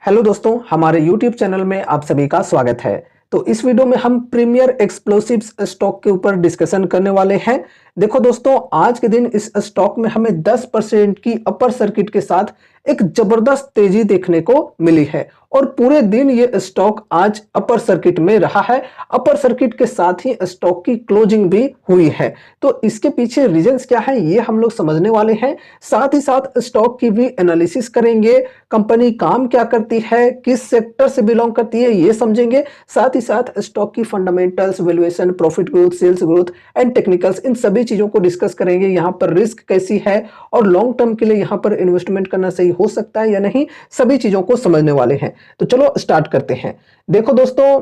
Hello दोस्तों, हमारे YouTube channel में आप सभी का स्वागत है। तो इस वीडियो में हम प्रीमियर एक्सप्लोसिव्स स्टॉक के ऊपर डिस्कशन करने वाले हैं। देखो दोस्तों, आज के दिन इस स्टॉक में हमें 10% की अपर सर्किट के साथ एक जबरदस्त तेजी देखने को मिली है और पूरे दिन ये स्टॉक आज अपर सर्किट में रहा है। अपर सर्किट के साथ ही स्टॉक की क्लोजिंग भी हुई है। तो इसके पीछे रीजंस क्या है ये हम लोग समझने वाले हैं। साथ ही साथ स्टॉक की भी एनालिसिस करेंगे, कंपनी काम क्या करती है, किस सेक्टर से बिलोंग करती है ये समझेंगे। साथ ही साथ स्टॉक की fundamentals, valuation, profit growth, sales growth and technicals, इन सभी चीजों को डिस्कस करेंगे। यहाँ पर रिस्क कैसी है और लॉन्ग टर्म के लिए यहाँ पर इन्वेस्टमेंट करना सही हो सकता है या नहीं, सभी चीजों को समझने वाले हैं। तो चलो स्टार्ट करते हैं। देखो दोस्तों,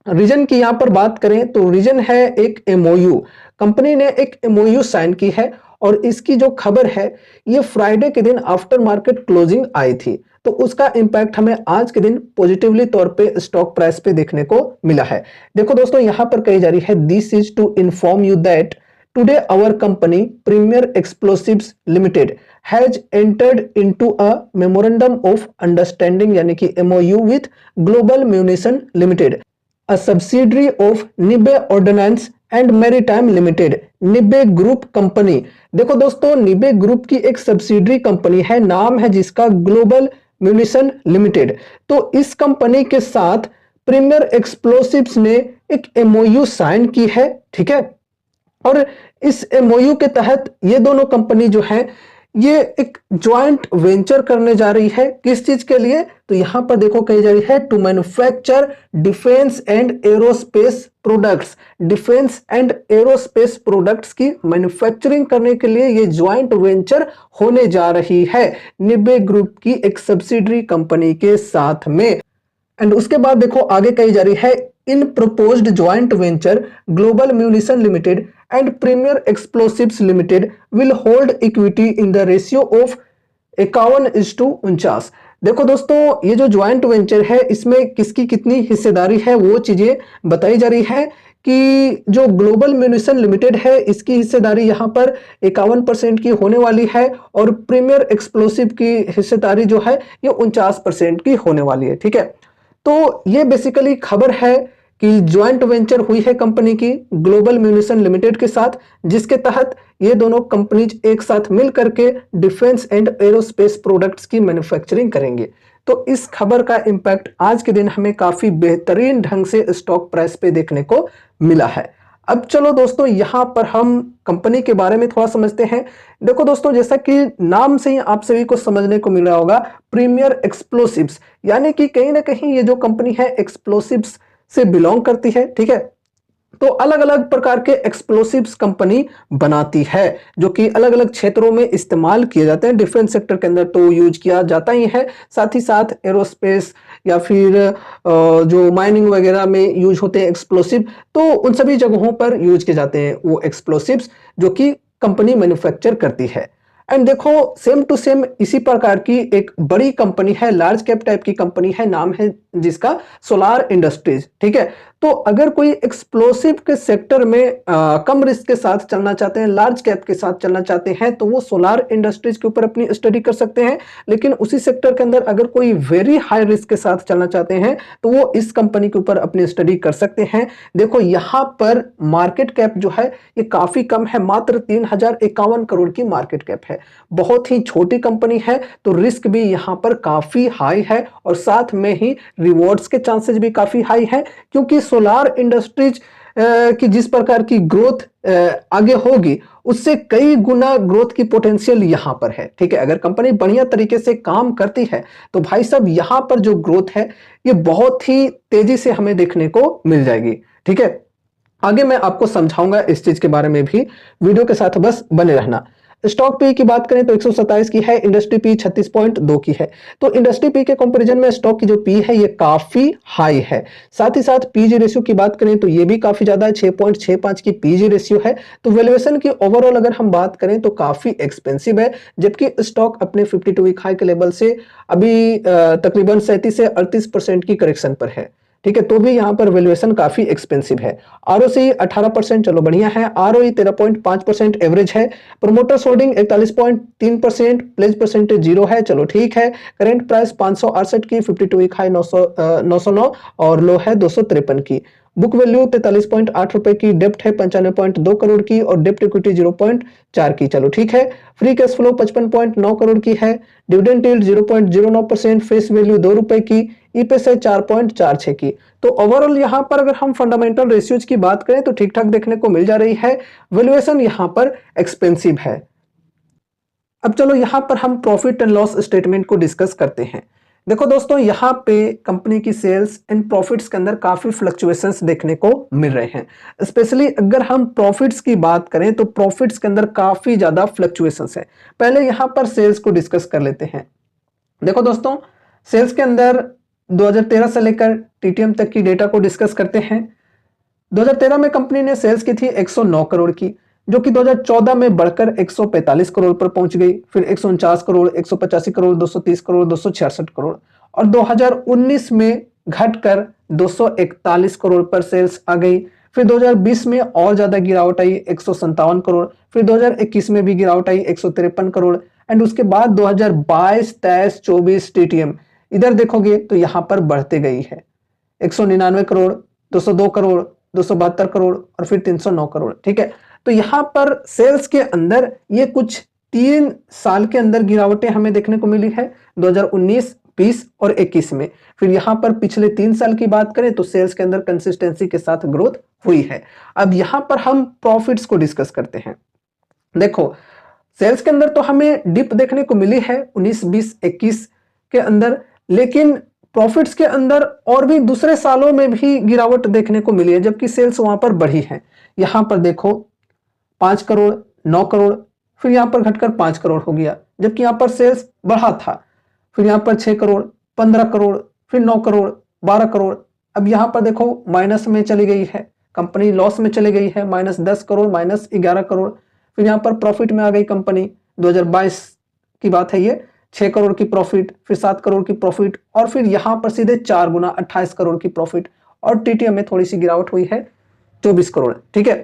रीजन की यहां पर बात करें तो रीजन है एक एमओयू। कंपनी ने एक एमओयू साइन की है और इसकी जो खबर है ये फ्राइडे के दिन आफ्टर मार्केट क्लोजिंग आई थी। तो उसका इंपैक्ट हमें आज के दिन पॉजिटिवली तौर पे स्टॉक प्राइस पे देखने को मिला है। देखो दोस्तों, यहां पर कही जा रही है, this is to inform you that today our company premier explosives limited has entered into a memorandum of understanding यानी कि MOU with global munition limited, a subsidiary of Nibe Ordnance and maritime limited, Nibe group company. देखो दोस्तों, निबे group की एक subsidiary company है, नाम है जिसका ग्लोबल म्यूनिशन लिमिटेड। तो इस कंपनी के साथ प्रीमियर एक्सप्लोसिव्स ने एक एमओयू साइन की है, ठीक है। और इस एमओयू के तहत ये दोनों कंपनी जो है ये एक ज्वाइंट वेंचर करने जा रही है। किस चीज के लिए? तो यहां पर देखो कही जा रही है, to manufacture defence and aerospace products. Defence and aerospace products की मैन्युफैक्चरिंग करने के लिए ये ज्वाइंट वेंचर होने जा रही है निबे ग्रुप की एक सब्सिडरी कंपनी के साथ में। एंड उसके बाद देखो आगे कही जा रही है, in proposed joint venture Global munition Limited and Premier explosives Limited will hold equity in the ratio of 51:49। देखो दोस्तों, ये जो ज्वाइंट वेंचर है इसमें किसकी कितनी हिस्सेदारी है वो चीजें बताई जा रही है कि जो ग्लोबल म्यूनिशन लिमिटेड है इसकी हिस्सेदारी यहां पर 51% की होने वाली है और प्रीमियर एक्सप्लोसिव की हिस्सेदारी जो है ये 49% की होने वाली है, ठीक है। तो ये बेसिकली खबर है कि ज्वाइंट वेंचर हुई है कंपनी की ग्लोबल म्यूनिशन लिमिटेड के साथ, जिसके तहत ये दोनों कंपनीज एक साथ मिल करके डिफेंस एंड एरोस्पेस प्रोडक्ट्स की मैन्युफैक्चरिंग करेंगे। तो इस खबर का इंपैक्ट आज के दिन हमें काफी बेहतरीन ढंग से स्टॉक प्राइस पे देखने को मिला है। अब चलो दोस्तों, यहां पर हम कंपनी के बारे में थोड़ा समझते हैं। देखो दोस्तों, जैसा कि नाम से ही आप सभी को समझने को मिल रहा होगा, प्रीमियर एक्सप्लोसिव्स यानी कि कहीं ना कहीं ये जो कंपनी है एक्सप्लोसिव्स से बिलोंग करती है, ठीक है। तो अलग अलग प्रकार के एक्सप्लोसिव्स कंपनी बनाती है जो कि अलग अलग क्षेत्रों में इस्तेमाल किए जाते हैं। डिफेंस सेक्टर के अंदर तो यूज किया जाता ही है, साथ ही साथ एरोस्पेस या फिर जो माइनिंग वगैरह में यूज होते हैं एक्सप्लोसिव, तो उन सभी जगहों पर यूज किए जाते हैं वो एक्सप्लोसिव्स जो कि कंपनी मैन्युफैक्चर करती है। एंड देखो, सेम टू सेम इसी प्रकार की एक बड़ी कंपनी है, लार्ज कैप टाइप की कंपनी है, नाम है जिसका सोलार इंडस्ट्रीज, ठीक है। तो अगर कोई एक्सप्लोसिव के सेक्टर में कम रिस्क के साथ चलना चाहते हैं, लार्ज कैप के साथ चलना चाहते हैं, तो वो सोलार इंडस्ट्रीज के ऊपर अपनी स्टडी कर सकते हैं। लेकिन उसी सेक्टर के अंदर अगर कोई वेरी हाई रिस्क के साथ चलना चाहते हैं तो वो इस कंपनी के ऊपर अपनी स्टडी कर सकते हैं। देखो यहां पर मार्केट कैप जो है ये काफी कम है, मात्र 3051 करोड़ की मार्केट कैप है, बहुत ही छोटी कंपनी है। तो रिस्क भी यहां पर काफी हाई है और साथ में ही रिवॉर्ड्स के चांसेस भी काफी हाई है, क्योंकि सोलार इंडस्ट्रीज की जिस प्रकार की ग्रोथ आगे होगी उससे कई गुना ग्रोथ की पोटेंशियल यहां पर है, ठीक है। अगर कंपनी बढ़िया तरीके से काम करती है तो भाई साहब यहां पर जो ग्रोथ है ये बहुत ही तेजी से हमें देखने को मिल जाएगी, ठीक है। आगे मैं आपको समझाऊंगा इस चीज के बारे में भी, वीडियो के साथ बस बने रहना। स्टॉक पी की बात करें तो 127 की है, इंडस्ट्री पी 36.2 की है। तो इंडस्ट्री पी के कंपैरिजन में स्टॉक की जो पी है ये काफी हाई है। साथ ही साथ पीजी रेशियो की बात करें तो ये भी काफी ज्यादा है, 6.65 की पीजी रेशियो है। तो वैल्यूएशन की ओवरऑल अगर हम बात करें तो काफी एक्सपेंसिव है, जबकि स्टॉक अपने 52 वीक हाई के लेवल से अभी तकरीबन 37 से 38% की करेक्शन पर है। ठीक है, तो भी यहाँ पर वैल्यूएशन काफी एक्सपेंसिव है। आरओसी 18%, चलो बढ़िया है। आरओई 13.5% एवरेज है। प्रोमोटर्स होल्डिंग 41.3%, प्लेज परसेंटेज 0 है, चलो ठीक है। करेंट प्राइस 568 की, 52 वीक हाई 909 और लो है 253 की। बुक वैल्यू 43.8 रुपए की, डेप्ट है 95.2 करोड़ की और डेप्ट इक्विटी 0.4 की, चलो ठीक है। फ्री कैश फ्लो 55.9 करोड़ की है। डिविडेंड यील्ड 0.09%, फेस वैल्यू 2 रुपए की, ईपीएस है 4.46 की। तो ओवरऑल यहां पर अगर हम फंडामेंटल रेशियोज की बात करें तो ठीक ठाक देखने को मिल जा रही है। वैल्यूएशन यहां पर एक्सपेंसिव है। अब चलो यहां पर हम प्रॉफिट एंड लॉस स्टेटमेंट को डिस्कस करते हैं। देखो दोस्तों, यहां पे कंपनी की सेल्स एंड प्रॉफिट्स के अंदर काफी फ्लक्चुएशंस देखने को मिल रहे हैं। स्पेशली अगर हम प्रॉफिट्स की बात करें तो प्रॉफिट्स के अंदर काफी ज्यादा फ्लक्चुएशंस है। पहले यहां पर सेल्स को डिस्कस कर लेते हैं। देखो दोस्तों, सेल्स के अंदर 2013 से लेकर टीटीएम तक की डेटा को डिस्कस करते हैं। 2013 में कंपनी ने सेल्स की थी 109 करोड़ की, जो कि 2014 में बढ़कर 145 करोड़ पर पहुंच गई। फिर 149 करोड़, 185 करोड़, 230 करोड़, 266 करोड़ और 2019 में घटकर 241 करोड़ पर सेल्स आ गई। फिर 2020 में और ज्यादा गिरावट आई, 157 करोड़। फिर 2021 में भी गिरावट आई, 153 करोड़। एंड उसके बाद 2022, 23, 24 टीटीएम इधर देखोगे तो यहां पर बढ़ते गई है। 199 करोड़, 202 करोड़, 272 करोड़ और फिर 309 करोड़। ठीक है, तो यहां पर सेल्स के अंदर ये कुछ 3 साल के अंदर गिरावटें हमें देखने को मिली है, 2019, 20 और 21 में। फिर यहां पर पिछले 3 साल की बात करें तो सेल्स के अंदर कंसिस्टेंसी के साथ ग्रोथ हुई है। अब यहां पर हम प्रॉफिट्स को डिस्कस करते हैं। देखो, सेल्स के अंदर तो हमें डिप देखने को मिली है 19, 20, 21 के अंदर, लेकिन प्रॉफिट्स के अंदर और भी दूसरे सालों में भी गिरावट देखने को मिली है, जबकि सेल्स वहां पर बढ़ी है। यहां पर देखो 5 करोड़, 9 करोड़, फिर यहां पर घटकर 5 करोड़ हो गया, जबकि यहां पर सेल्स बढ़ा था। फिर यहां पर 6 करोड़, 15 करोड़, फिर 9 करोड़, 12 करोड़। अब यहां पर देखो माइनस में चली गई है, कंपनी लॉस में चली गई है, -10 करोड़, -11 करोड़। फिर यहां पर प्रॉफिट में आ गई कंपनी, 2022 की बात है ये, 6 करोड़ की प्रॉफिट, फिर 7 करोड़ की प्रॉफिट और फिर यहां पर सीधे 4 गुना 28 करोड़ की प्रॉफिट। और टीटीएम में थोड़ी सी गिरावट हुई है, 24 करोड़। ठीक है,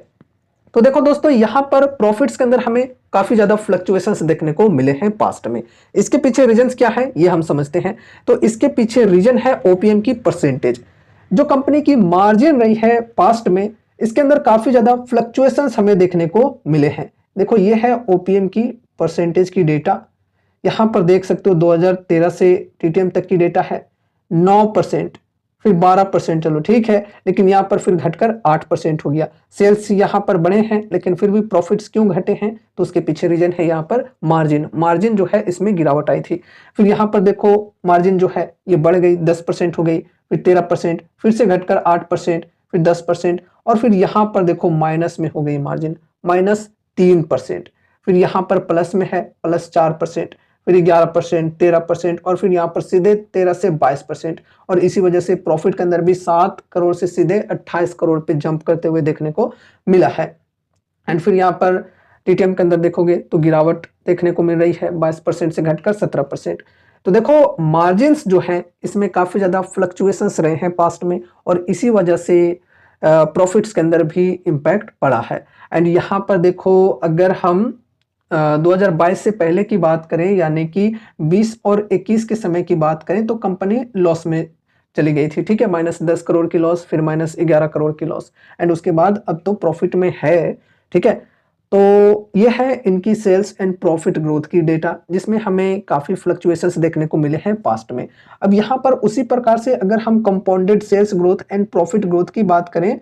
तो देखो दोस्तों, यहां पर प्रॉफिट्स के अंदर हमें काफी ज्यादा फ्लक्चुएशंस देखने को मिले हैं पास्ट में। इसके पीछे रीजंस क्या है ये हम समझते हैं। तो इसके पीछे रीजन है ओपीएम की परसेंटेज। जो कंपनी की मार्जिन रही है पास्ट में, इसके अंदर काफी ज्यादा फ्लक्चुएशंस हमें देखने को मिले हैं। देखो, ये है ओपीएम की परसेंटेज की डेटा। यहां पर देख सकते हो 2013 से टीटीएम तक की डेटा है 9%, फिर 12%, चलो ठीक है, लेकिन यहां पर फिर घटकर 8% हो गया। सेल्स यहां पर बढ़े हैं लेकिन फिर भी प्रॉफिट्स क्यों घटे हैं, तो उसके पीछे रीजन है यहां पर मार्जिन जो है इसमें गिरावट आई थी। फिर यहां पर देखो मार्जिन जो है ये बढ़ गई, 10% हो गई, फिर 13%, फिर से घटकर 8%, फिर 10% और फिर यहां पर देखो माइनस में हो गई मार्जिन, -3%। फिर यहां पर प्लस में है, +4%, फिर 11%, 13% और फिर यहाँ पर सीधे 13 से 22%। और इसी वजह से प्रॉफिट के अंदर भी 7 करोड़ से सीधे 28 करोड़ पे जंप करते हुए देखने को मिला है। एंड फिर यहाँ पर टीटीएम के अंदर देखोगे तो गिरावट देखने को मिल रही है, 22% से घटकर 17%। तो देखो, मार्जिन्स जो हैं इसमें काफी ज्यादा फ्लक्चुएशंस रहे हैं पास्ट में और इसी वजह से प्रॉफिट्स के अंदर भी इम्पैक्ट पड़ा है। एंड यहाँ पर देखो, अगर हम 2022 से पहले की बात करें, यानी कि 20 और 21 के समय की बात करें, तो कंपनी लॉस में चली गई थी। ठीक है, -10 करोड़ की लॉस, फिर -11 करोड़ की लॉस एंड उसके बाद अब तो प्रॉफिट में है। ठीक है, तो ये है इनकी सेल्स एंड प्रॉफिट ग्रोथ की डेटा, जिसमें हमें काफी फ्लक्चुएशंस देखने को मिले हैं पास्ट में। अब यहाँ पर उसी प्रकार से अगर हम compounded sales growth and profit growth की बात करें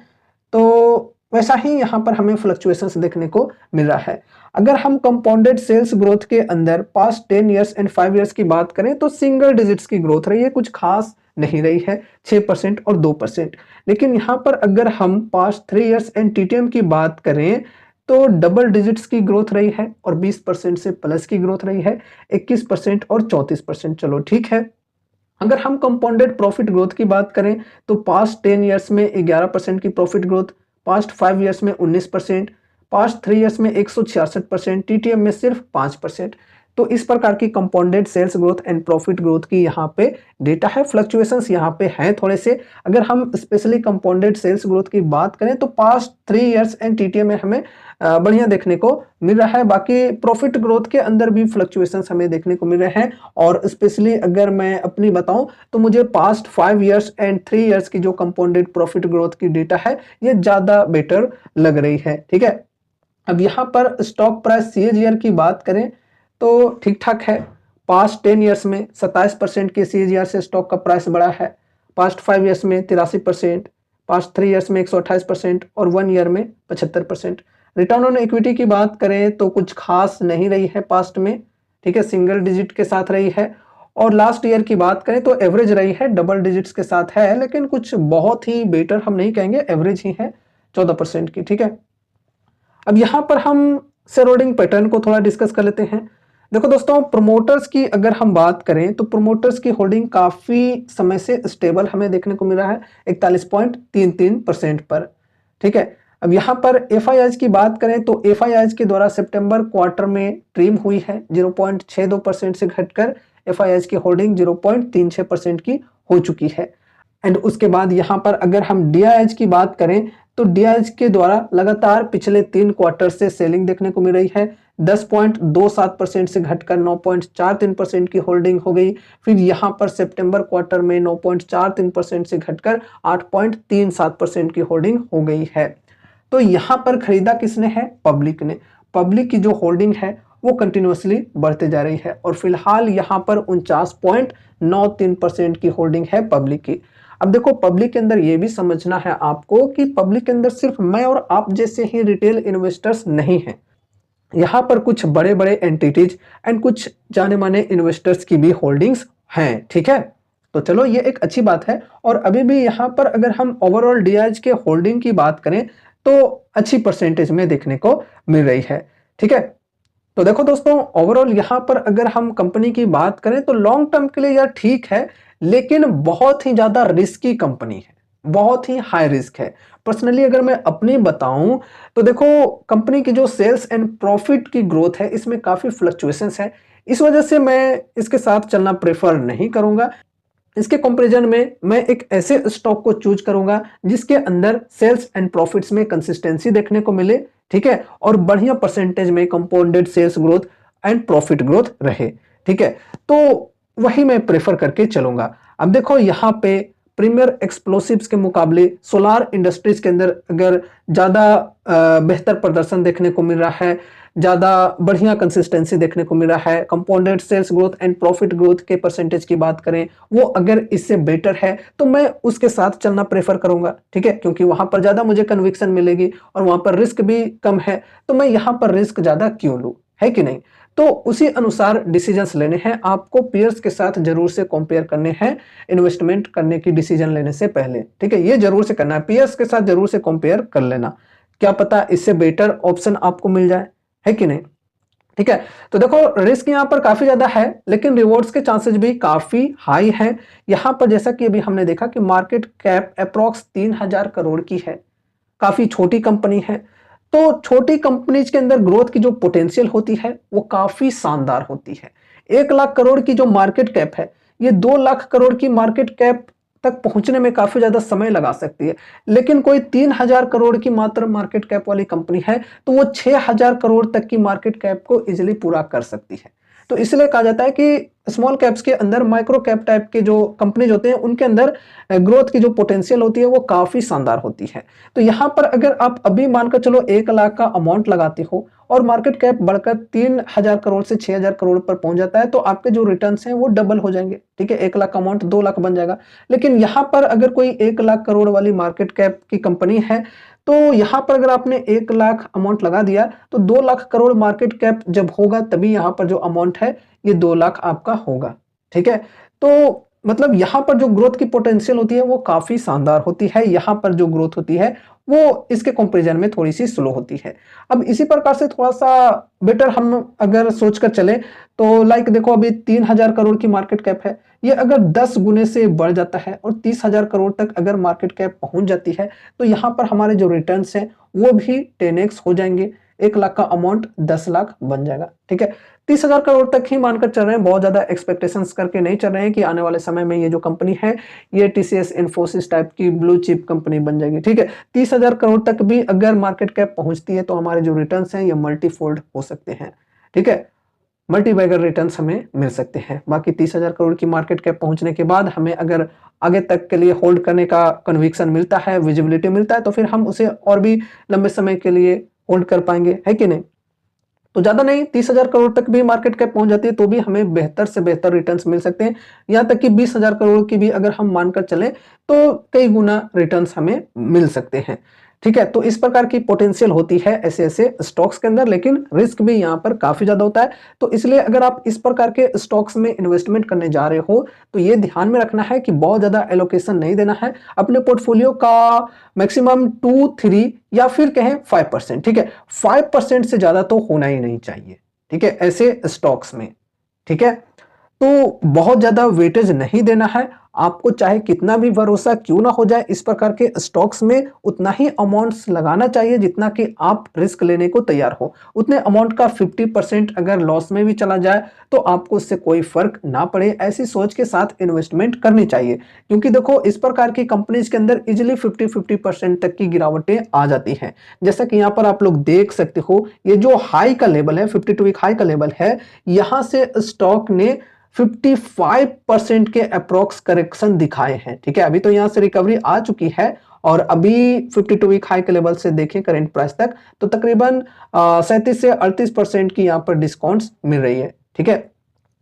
तो वैसा ही यहाँ पर हमें फ्लक्चुएशंस देखने को मिल रहा है। अगर हम कंपाउंडेड सेल्स ग्रोथ के अंदर पास्ट 10 इयर्स एंड 5 इयर्स की बात करें तो सिंगल डिजिट्स की ग्रोथ रही है, कुछ खास नहीं रही है, 6% और 2%। लेकिन यहाँ पर अगर हम पास्ट 3 इयर्स एंड टीटीएम की बात करें तो डबल डिजिट्स की ग्रोथ रही है और 20% से प्लस की ग्रोथ रही है, 21% और 34%। चलो ठीक है, अगर हम कंपाउंडेड प्रॉफिट ग्रोथ की बात करें तो पास्ट 10 इयर्स में 11% की प्रॉफिट ग्रोथ, पास्ट 5 इयर्स में 19%, पास्ट 3 इयर्स में 166%, टीटीएम में सिर्फ 5%। तो इस प्रकार की compounded sales growth and profit growth की यहाँ पे डेटा है। फ्लक्चुएशंस यहाँ पे हैं थोड़े से। अगर हम स्पेशली कंपाउंडेड सेल्स ग्रोथ की बात करें तो पास्ट 3 इयर्स एंड टीटीएम में हमें बढ़िया देखने को मिल रहा है। बाकी प्रॉफिट ग्रोथ के अंदर भी फ्लक्चुएशंस हमें देखने को मिल रहे हैं, और स्पेशली अगर मैं अपनी बताऊं तो मुझे पास्ट 5 इयर्स एंड 3 इयर्स की जो कंपाउंडेड प्रॉफिट ग्रोथ की डेटा है ये ज्यादा बेटर लग रही है। ठीक है, अब यहाँ पर स्टॉक प्राइस सीएजीआर की बात करें तो ठीक ठाक है। पास्ट 10 इयर्स में 27% के सीएजीआर से स्टॉक का प्राइस बढ़ा है, पास्ट 5 इयर्स में 83%, पास्ट 3 इयर्स में 128% और 1 ईयर में 75%। रिटर्न ऑन इक्विटी की बात करें तो कुछ खास नहीं रही है पास्ट में, ठीक है, सिंगल डिजिट के साथ रही है। और लास्ट ईयर की बात करें तो एवरेज रही है, डबल डिजिट्स के साथ है, लेकिन कुछ बहुत ही बेटर हम नहीं कहेंगे, एवरेज ही है 14% की। ठीक है, अब यहां पर हम शेयर होल्डिंग पैटर्न को थोड़ा डिस्कस कर लेते हैं। देखो दोस्तों, प्रोमोटर्स की अगर हम बात करें तो प्रोमोटर्स की होल्डिंग काफी समय से स्टेबल हमें देखने को मिल रहा है 41.33% पर। ठीक है, अब यहां पर एफआईआईज की बात करें तो एफआईआईज के द्वारा सितंबर क्वार्टर में ट्रिम हुई है, 0.62% से घटकर एफआईआईज की होल्डिंग 0.36% की हो चुकी है। एंड उसके बाद यहाँ पर अगर हम डीआईएच की बात करें तो डीआईएच के द्वारा लगातार पिछले 3 क्वार्टर से सेलिंग देखने को मिल रही है, 10.27% से घटकर 9.43% की होल्डिंग हो गई। फिर यहाँ पर सितंबर क्वार्टर में 9.43% से घटकर 8.37% की होल्डिंग हो गई है। तो यहाँ पर खरीदा किसने है? पब्लिक ने। पब्लिक की जो होल्डिंग है वो कंटिन्यूअसली बढ़ते जा रही है और फिलहाल यहाँ पर 49.93% की होल्डिंग है पब्लिक की। अब देखो, पब्लिक के अंदर ये भी समझना है आपको कि पब्लिक के अंदर सिर्फ मैं और आप जैसे ही रिटेल इन्वेस्टर्स नहीं हैं, यहाँ पर कुछ बड़े बड़े एंटिटीज एंड कुछ जाने माने इन्वेस्टर्स की भी होल्डिंग्स हैं। ठीक है, तो चलो ये एक अच्छी बात है। और अभी भी यहाँ पर अगर हम ओवरऑल डीआईएच के होल्डिंग की बात करें तो अच्छी परसेंटेज में देखने को मिल रही है। ठीक है, तो देखो दोस्तों, ओवरऑल यहाँ पर अगर हम कंपनी की बात करें तो लॉन्ग टर्म के लिए यार ठीक है, लेकिन बहुत ही ज्यादा रिस्की कंपनी है, बहुत ही हाई रिस्क है। पर्सनली अगर मैं अपनी बताऊं तो देखो, कंपनी की जो सेल्स एंड प्रॉफिट की ग्रोथ है इसमें काफी फ्लक्चुएशंस है, इस वजह से मैं इसके साथ चलना प्रेफर नहीं करूंगा। इसके कंपैरिजन में मैं एक ऐसे स्टॉक को चूज करूंगा जिसके अंदर सेल्स एंड प्रॉफिट्स में कंसिस्टेंसी देखने को मिले, ठीक है, और बढ़िया परसेंटेज में compounded sales growth and profit growth रहे। ठीक है, तो वही मैं प्रेफर करके चलूंगा। अब देखो, यहाँ पे प्रीमियर एक्सप्लोसिव्स के मुकाबले सोलार इंडस्ट्रीज के अंदर अगर ज्यादा बेहतर प्रदर्शन देखने को मिल रहा है, ज्यादा बढ़िया कंसिस्टेंसी देखने को मिल रहा है, compounded sales growth and profit growth के परसेंटेज की बात करें वो अगर इससे बेटर है तो मैं उसके साथ चलना प्रेफर करूंगा। ठीक है, क्योंकि वहां पर ज्यादा मुझे कन्विक्शन मिलेगी और वहां पर रिस्क भी कम है, तो मैं यहां पर रिस्क ज्यादा क्यों लूं, है कि नहीं। तो उसी अनुसार डिसीजंस लेने हैं आपको, पीयर्स के साथ जरूर से कंपेयर करने हैं इन्वेस्टमेंट करने की डिसीजन लेने से पहले। ठीक है, ये जरूर से करना है, पीयर्स के साथ जरूर से कंपेयर कर लेना, क्या पता इससे बेटर ऑप्शन आपको मिल जाए, है कि नहीं। ठीक है, तो देखो, रिस्क यहाँ पर काफी ज्यादा है लेकिन रिवॉर्ड्स के चांसेस भी काफी हाई हैं। यहाँ पर जैसा कि अभी हमने देखा कि मार्केट कैप अप्रॉक्स 3000 करोड़ की है, काफी छोटी कंपनी है। तो छोटी कंपनीज के अंदर ग्रोथ की जो पोटेंशियल होती है वो काफी शानदार होती है। 1 लाख करोड़ की जो मार्केट कैप है, ये 2 लाख करोड़ की मार्केट कैप तक पहुंचने में काफी ज्यादा समय लगा सकती है, लेकिन कोई 3000 करोड़ की मात्र मार्केट कैप वाली कंपनी है तो वो 6000 करोड़ तक की मार्केट कैप को इजिली पूरा कर सकती है। तो इसलिए कहा जाता है कि स्मॉल कैप्स के अंदर माइक्रो कैप टाइप के जो कंपनीज होते हैं उनके अंदर ग्रोथ की जो पोटेंशियल होती है वो काफी शानदार होती है। तो यहाँ पर अगर आप अभी मानकर चलो 1 लाख का अमाउंट लगाते हो और मार्केट कैप बढ़कर 3000 करोड़ से 6000 करोड़ पर पहुंच जाता है तो आपके जो रिटर्न्स हैं वो डबल हो जाएंगे। ठीक है, 1 लाख का अमाउंट 2 लाख बन जाएगा। लेकिन यहाँ पर अगर कोई 1 लाख करोड़ वाली मार्केट कैप की कंपनी है तो यहाँ पर अगर आपने 1 लाख अमाउंट लगा दिया तो 2 लाख करोड़ मार्केट कैप जब होगा तभी यहाँ पर जो अमाउंट है ये 2 लाख आपका होगा। ठीक है, तो मतलब यहाँ पर जो ग्रोथ की पोटेंशियल होती है वो काफी शानदार होती है, यहाँ पर जो ग्रोथ होती है वो इसके कंपैरिजन में थोड़ी सी स्लो होती है। अब इसी प्रकार से थोड़ा सा बेटर हम अगर सोचकर चले तो लाइक देखो, अभी 3000 करोड़ की मार्केट कैप है, ये अगर 10 गुने से बढ़ जाता है और 30,000 करोड़ तक अगर मार्केट कैप पहुंच जाती है तो यहाँ पर हमारे जो रिटर्न्स हैं वो भी 10x हो जाएंगे, 1 लाख का अमाउंट 10 लाख बन जाएगा। ठीक है, 30,000 करोड़ तक ही मानकर चल रहे हैं, बहुत ज़्यादा एक्सपेक्टेशंस करके नहीं चल रहे हैं कि आने वाले समय में ये जो कंपनी है, ये टीसीएस, इन्फोसिस टाइप की ब्लू चिप कंपनी बन जाएगी, ठीक है। 30,000 करोड़ तक भी अगर मार्केट कैप पहुँचती है, तो हमारे जो रिटर्न्स हैं, ये मल्टीफोल्ड हो सकते हैं, ठीक है। मल्टी-बैगर रिटर्न्स हमें मिल सकते हैं। बाकी 30,000 करोड़ की मार्केट कैप पहुँचने के बाद हमें अगर आगे तक के लिए होल्ड करने का कन्विक्शन मिलता है, विजिबिलिटी मिलता है, तो फिर हम उसे और भी लंबे समय के लिए होल्ड कर पाएँगे, है कि नहीं? तो ज़्यादा नहीं, 30,000 करोड़ तक भी मार्केट कैप पहुँच जाती है, तो भी हमें बेहतर से बेहतर रिटर्न्स मिल सकते हैं। यहाँ तक कि 20,000 करोड़ की भी अगर हम मानकर चलें, तो कई गुना रिटर्न्स हमें मिल सकते हैं। ठीक है? तो इस प्रकार की पोटेंशियल होती है ऐसे-ऐसे स्टॉक्स के अंदर, लेकिन रिस्क भी यहाँ पर काफ़ी ज़्यादा होता है। तो इसलिए अगर आप इस प्रकार के स्टॉक्स में इन्वेस्टमेंट करने जा रहे हो, तो ये ध्यान में रखना है कि बहुत ज़्यादा एलोकेशन नहीं देना है। अपने पोर्टफोलियो का मैक्सिमम 2-3 या फिर कहें 5%, ठीक है? 5% से ज़्यादा तो होना ही नहीं चाहिए, ठीक है? ऐसे स्टॉक्स में, ठीक है? तो बहुत ज़्यादा वेटेज नहीं देना है, आपको चाहे कितना भी भरोसा क्यों ना हो जाए इस प्रकार के स्टॉक्स में, उतना ही अमाउंट्स लगाना चाहिए जितना कि आप रिस्क लेने को तैयार हो। उतने अमाउंट का 50% अगर लॉस में भी चला जाए, तो आपको उससे कोई फ़र्क ना पड़े, ऐसी सोच के साथ इन्वेस्टमेंट करनी चाहिए। क्योंकि देखो इस प्रकार की कंपनीज़ के अंदर ईज़िली 50-50% तक की गिरावटें आ जाती हैं। जैसा कि यहाँ पर आप लोग देख सकते हो, ये जो हाई का लेवल है, 52 वीक हाई का लेवल है, यहाँ से स्टॉक ने 55% के अप्रॉक्स करेक्शन दिखाए हैं, ठीक है? अभी तो यहाँ से रिकवरी आ चुकी है और अभी 52 वीक हाई के लेवल से देखें करंट प्राइस तक, तो तकरीबन 37 से 38% की यहाँ पर डिस्काउंट्स मिल रही है, ठीक है?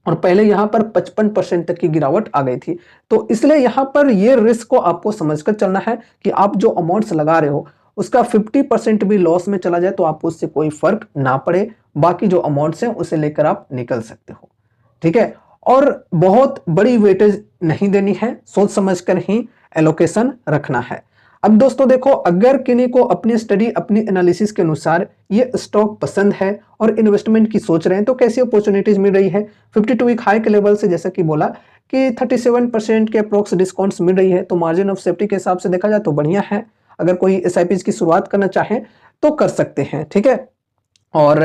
और पहले यहाँ पर 55% तक की गिरावट आ गई थी। तो इसलिए यहाँ पर ये रिस्क को आपको समझकर चलना है कि आप जो अमाउंट्स लगा रहे हो, उसका 50% भी लॉस में चला जाए, तो आपको उससे कोई फ़र्क ना पड़े। बाकी जो अमाउंट्स हैं, उसे लेकर आप निकल सकते हो, ठीक है? और बहुत बड़ी वेटेज नहीं देनी है, सोच समझकर ही एलोकेशन रखना है। अब दोस्तों देखो, अगर किन्हीं को अपनी स्टडी, अपनी एनालिसिस के अनुसार ये स्टॉक पसंद है और इन्वेस्टमेंट की सोच रहे हैं, तो कैसी अपॉर्चुनिटीज मिल रही है? 52 वीक हाई के लेवल से जैसा कि बोला कि 37% के अप्रोक्स डिस्काउंट्स मिल रही है, तो मार्जिन ऑफ सेफ्टी के हिसाब से देखा जाए तो बढ़िया है। अगर कोई एसआईपीज़ की शुरुआत करना चाहे तो कर सकते हैं, ठीक है? और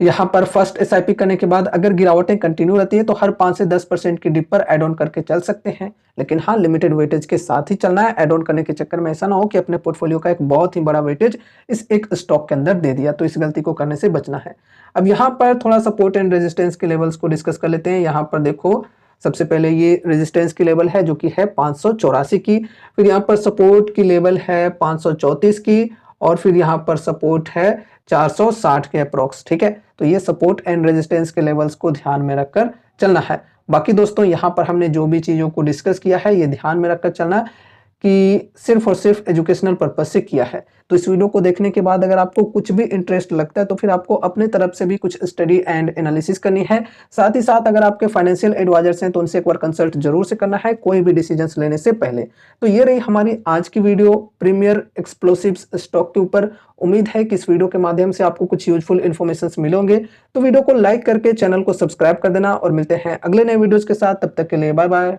यहाँ पर फर्स्ट एसआईपी करने के बाद अगर गिरावटें कंटिन्यू रहती है, तो हर 5 से 10% की डिप पर ऐड ऑन करके चल सकते हैं। लेकिन हाँ, लिमिटेड वेटेज के साथ ही चलना है। ऐड ऑन करने के चक्कर में ऐसा ना हो कि अपने पोर्टफोलियो का एक बहुत ही बड़ा वेटेज इस एक स्टॉक के अंदर दे दिया, तो इस गलती को करने से बचना है। अब यहाँ पर थोड़ा सपोर्ट एंड रेजिस्टेंस के लेवल्स को डिस्कस कर लेते हैं। यहाँ पर देखो, सबसे पहले ये रेजिस्टेंस की लेवल है जो कि है 584 की, फिर यहाँ पर सपोर्ट की लेवल है 534 की, और फिर यहाँ पर सपोर्ट है 460 के अप्रॉक्स, ठीक है? तो ये सपोर्ट एंड रेजिस्टेंस के लेवल्स को ध्यान में रखकर चलना है। बाकी दोस्तों, यहाँ पर हमने जो भी चीज़ों को डिस्कस किया है, ये ध्यान में रखकर चलना कि सिर्फ और सिर्फ एजुकेशनल पर्पज से किया है। तो इस वीडियो को देखने के बाद अगर आपको कुछ भी इंटरेस्ट लगता है, तो फिर आपको अपने तरफ से भी कुछ स्टडी एंड एनालिसिस करनी है। साथ ही साथ अगर आपके फाइनेंशियल एडवाइजर्स हैं, तो उनसे एक बार कंसल्ट जरूर से करना है कोई भी डिसीजंस लेने से पहले। तो ये रही हमारी आज की वीडियो प्रीमियर एक्सप्लोसिव्स स्टॉक के ऊपर। उम्मीद है कि इस वीडियो के माध्यम से आपको कुछ यूजफुल इन्फॉर्मेशन मिलेंगे। तो वीडियो को लाइक करके चैनल को सब्सक्राइब कर देना, और मिलते हैं अगले नए वीडियोज के साथ। तब तक के लिए बाय बाय।